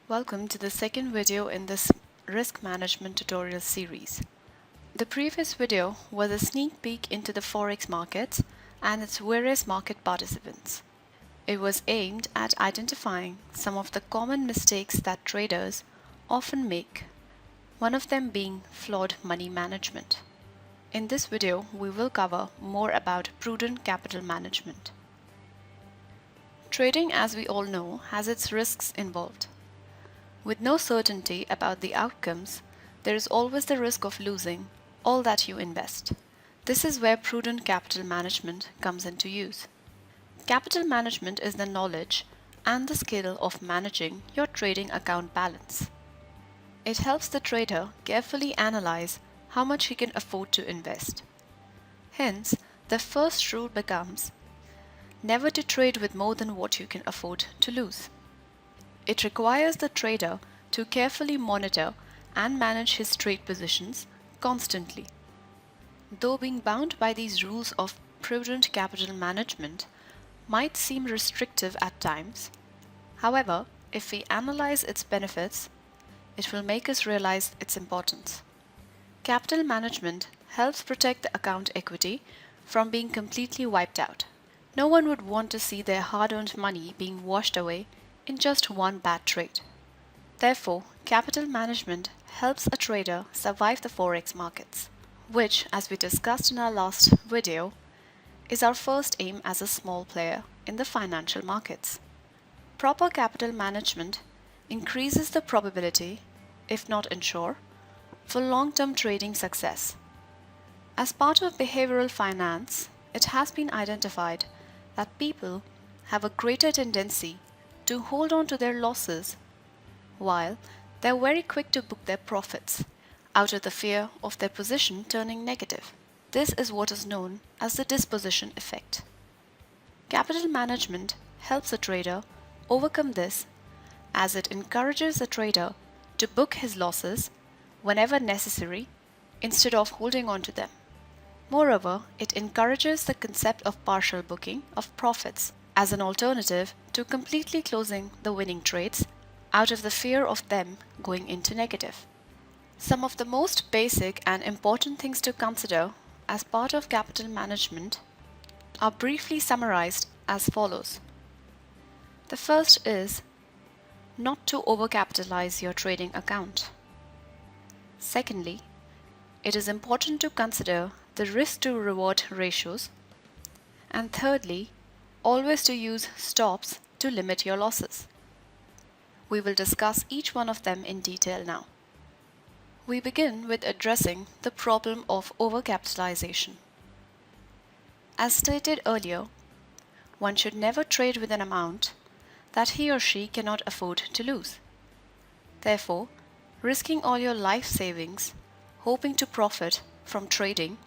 Welcome to the second video in this risk management tutorial series. The previous video was a sneak peek into the Forex markets and its various market participants. It was aimed at identifying some of the common mistakes that traders often make, one of them being flawed money management. In this video, we will cover more about prudent capital management. Trading, as we all know, has its risks involved. With no certainty about the outcomes, there is always the risk of losing all that you invest. This is where prudent capital management comes into use. Capital management is the knowledge and the skill of managing your trading account balance. It helps the trader carefully analyze how much he can afford to invest. Hence, the first rule becomes never to trade with more than what you can afford to lose. It requires the trader to carefully monitor and manage his trade positions constantly. Though being bound by these rules of prudent capital management might seem restrictive at times, however, if we analyze its benefits, it will make us realize its importance. Capital management helps protect the account equity from being completely wiped out. No one would want to see their hard-earned money being washed away in just one bad trade. Therefore, capital management helps a trader survive the Forex markets, which, as we discussed in our last video, is our first aim as a small player in the financial markets. Proper capital management increases the probability, if not ensure, for long-term trading success. As part of behavioral finance, it has been identified that people have a greater tendency to hold on to their losses, while they're very quick to book their profits out of the fear of their position turning negative. This is what is known as the disposition effect. Capital management helps a trader overcome this as it encourages a trader to book his losses whenever necessary instead of holding on to them. Moreover, it encourages the concept of partial booking of profits as an alternative to completely closing the winning trades out of the fear of them going into negative. Some of the most basic and important things to consider as part of capital management are briefly summarized as follows. The first is not to overcapitalize your trading account. Secondly, it is important to consider the risk to reward ratios. And thirdly, always to use stops to limit your losses. We will discuss each one of them in detail now. We begin with addressing the problem of overcapitalization. As stated earlier, one should never trade with an amount that he or she cannot afford to lose. Therefore, risking all your life savings, hoping to profit from trading,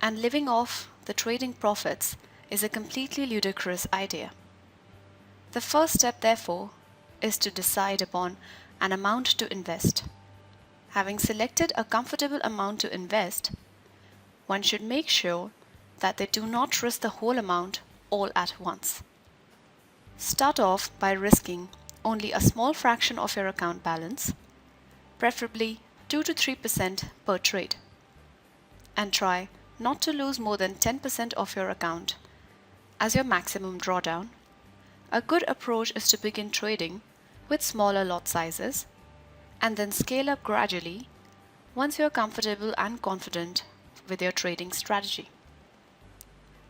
and living off the trading profits is a completely ludicrous idea. The first step, therefore, is to decide upon an amount to invest. Having selected a comfortable amount to invest, one should make sure that they do not risk the whole amount all at once. Start off by risking only a small fraction of your account balance, preferably 2 to 3% per trade, and try not to lose more than 10% of your account as your maximum drawdown. A good approach is to begin trading with smaller lot sizes and then scale up gradually once you are comfortable and confident with your trading strategy.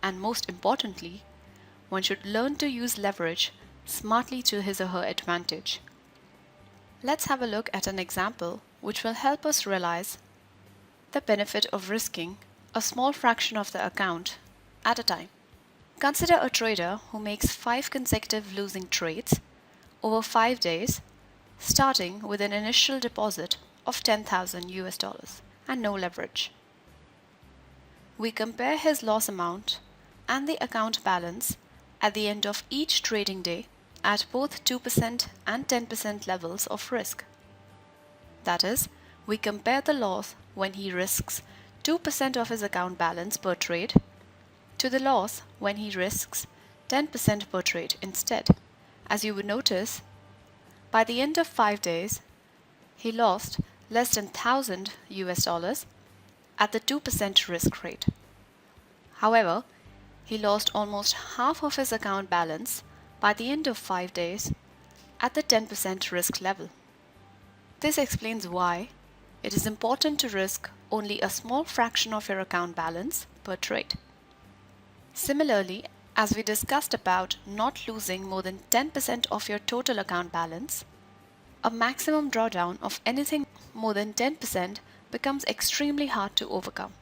And most importantly, one should learn to use leverage smartly to his or her advantage. Let's have a look at an example which will help us realize the benefit of risking a small fraction of the account at a time. Consider a trader who makes 5 consecutive losing trades over 5 days, starting with an initial deposit of $10,000 and no leverage. We compare his loss amount and the account balance at the end of each trading day at both 2% and 10% levels of risk. That is, we compare the loss when he risks 2% of his account balance per trade to the loss when he risks 10% per trade instead. As you would notice, By the end of 5 days, he lost less than $1,000 at the 2% risk rate. However, he lost almost half of his account balance by the end of 5 days at the 10% risk level. This explains why it is important to risk only a small fraction of your account balance per trade. Similarly, as we discussed about not losing more than 10% of your total account balance, a maximum drawdown of anything more than 10% becomes extremely hard to overcome.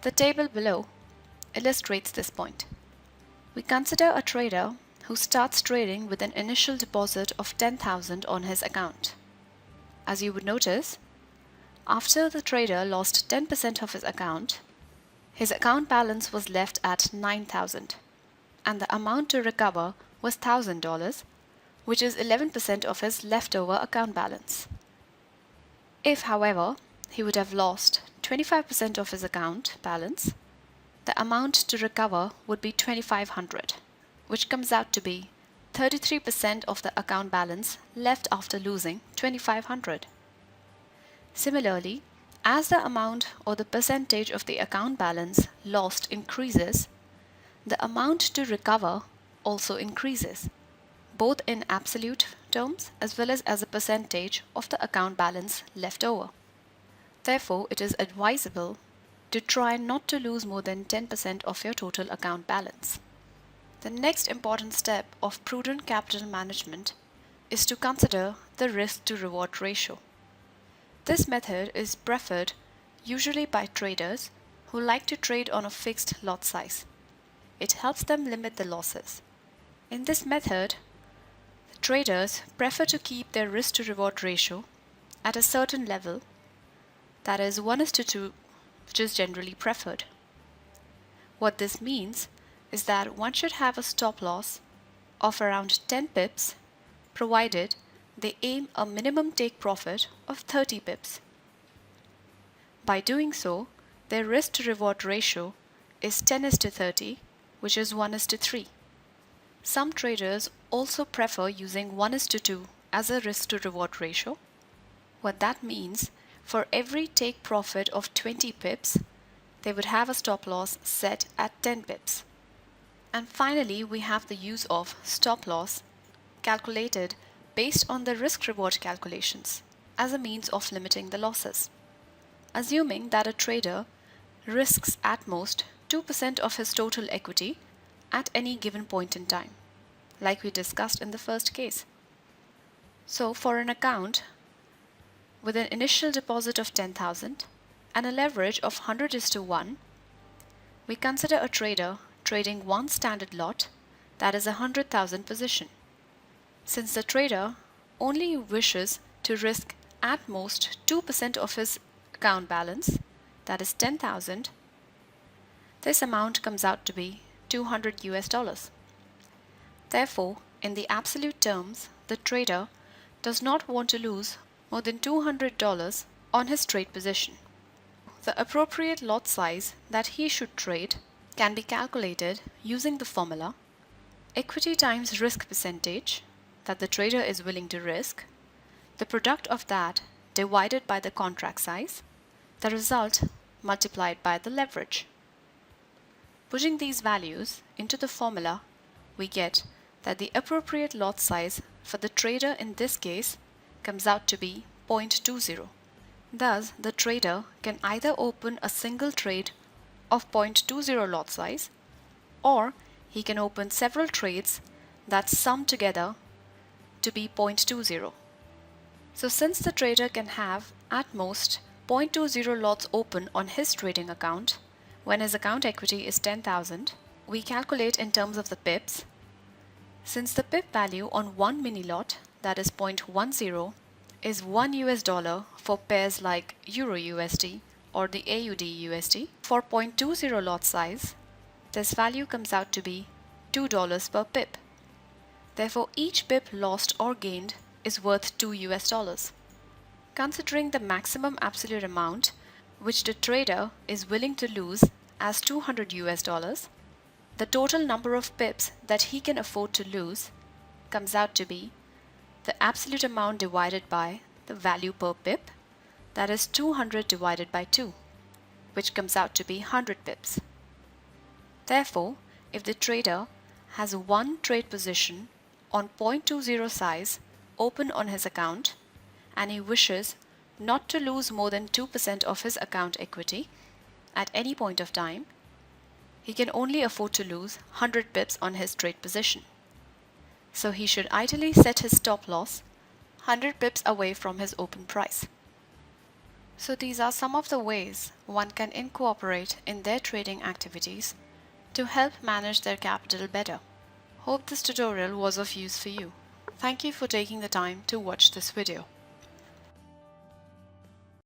The table below illustrates this point. We consider a trader who starts trading with an initial deposit of $10,000 on his account. As you would notice, after the trader lost 10% of his account balance was left at $9,000, and the amount to recover was $1,000, which is 11% of his leftover account balance. If, however, he would have lost 25% of his account balance, the amount to recover would be $2,500, which comes out to be 33% of the account balance left after losing $2,500. Similarly, as the amount or the percentage of the account balance lost increases, the amount to recover also increases, both in absolute terms as well as a percentage of the account balance left over. Therefore, it is advisable to try not to lose more than 10% of your total account balance. The next important step of prudent capital management is to consider the risk to reward ratio. This method is preferred usually by traders who like to trade on a fixed lot size. It helps them limit the losses. In this method, traders prefer to keep their risk to reward ratio at a certain level, that is 1:2, which is generally preferred. What this means is that one should have a stop loss of around 10 pips, provided they aim a minimum take profit of 30 pips. By doing so, their risk to reward ratio is 10:30, which is 1:3. Some traders also prefer using 1:2 as a risk to reward ratio. What that means, for every take profit of 20 pips, they would have a stop loss set at 10 pips. And finally, we have the use of stop loss calculated based on the risk-reward calculations as a means of limiting the losses. Assuming that a trader risks at most 2% of his total equity at any given point in time, like we discussed in the first case. So for an account with an initial deposit of 10,000 and a leverage of 100:1, we consider a trader trading one standard lot, that is a 100,000 position. Since the trader only wishes to risk at most 2% of his account balance, that is 10,000, this amount comes out to be $200. Therefore, in the absolute terms, the trader does not want to lose more than $200 on his trade position. The appropriate lot size that he should trade can be calculated using the formula equity times risk percentage that the trader is willing to risk, the product of that divided by the contract size, the result multiplied by the leverage. Putting these values into the formula, we get that the appropriate lot size for the trader in this case comes out to be 0.20. Thus, the trader can either open a single trade of 0.20 lot size, or he can open several trades that sum together to be 0.20. So since the trader can have at most 0.20 lots open on his trading account when his account equity is 10,000, we calculate in terms of the pips. Since the pip value on one mini lot, that is 0.10, is $1 for pairs like Euro USD or the AUD USD, for 0.20 lot size, this value comes out to be $2 per pip. Therefore, each pip lost or gained is worth $2. Considering the maximum absolute amount which the trader is willing to lose as $200, the total number of pips that he can afford to lose comes out to be the absolute amount divided by the value per pip, that is 200 divided by 2, which comes out to be 100 pips. Therefore, if the trader has one trade position on 0.20 size open on his account and he wishes not to lose more than 2% of his account equity at any point of time, he can only afford to lose 100 pips on his trade position. So he should ideally set his stop loss 100 pips away from his open price. So these are some of the ways one can incorporate in their trading activities to help manage their capital better. Hope this tutorial was of use for you. Thank you for taking the time to watch this video.